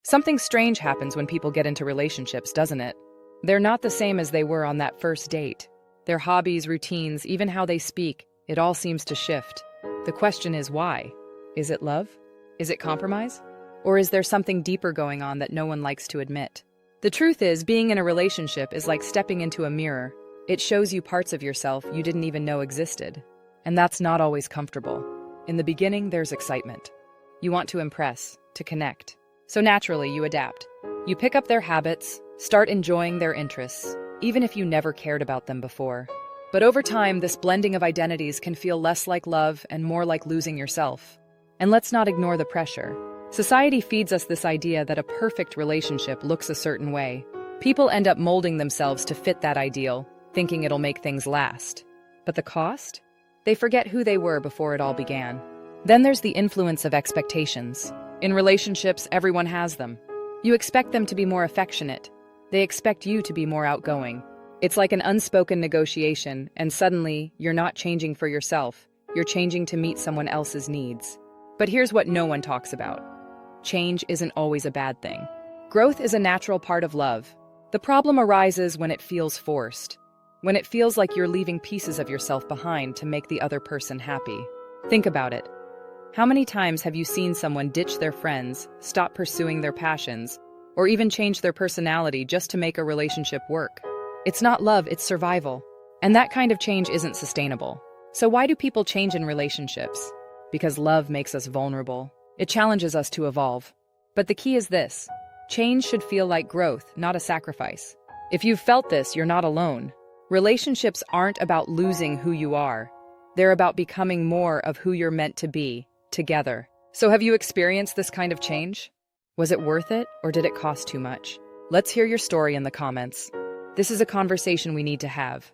Something strange happens when people get into relationships, doesn't it? They're not the same as they were on that first date. Their hobbies, routines, even how they speak, it all seems to shift. The question is why? Is it love? Is it compromise? Or is there something deeper going on that no one likes to admit? The truth is, being in a relationship is like stepping into a mirror. It shows you parts of yourself you didn't even know existed. And that's not always comfortable. In the beginning, there's excitement. You want to impress, to connect. So naturally, you adapt. You pick up their habits, start enjoying their interests, even if you never cared about them before. But over time, this blending of identities can feel less like love and more like losing yourself. And let's not ignore the pressure. Society feeds us this idea that a perfect relationship looks a certain way. People end up molding themselves to fit that ideal, thinking it'll make things last. But the cost? They forget who they were before it all began. Then there's the influence of expectations. In relationships, everyone has them. You expect them to be more affectionate. They expect you to be more outgoing. It's like an unspoken negotiation, and suddenly, you're not changing for yourself. You're changing to meet someone else's needs. But here's what no one talks about. Change isn't always a bad thing. Growth is a natural part of love. The problem arises when it feels forced. When it feels like you're leaving pieces of yourself behind to make the other person happy. Think about it. How many times have you seen someone ditch their friends, stop pursuing their passions, or even change their personality just to make a relationship work? It's not love, it's survival. And that kind of change isn't sustainable. So why do people change in relationships? Because love makes us vulnerable. It challenges us to evolve. But the key is this. Change should feel like growth, not a sacrifice. If you've felt this, you're not alone. Relationships aren't about losing who you are. They're about becoming more of who you're meant to be, together. So have you experienced this kind of change? Was it worth it, or did it cost too much? Let's hear your story in the comments. This is a conversation we need to have.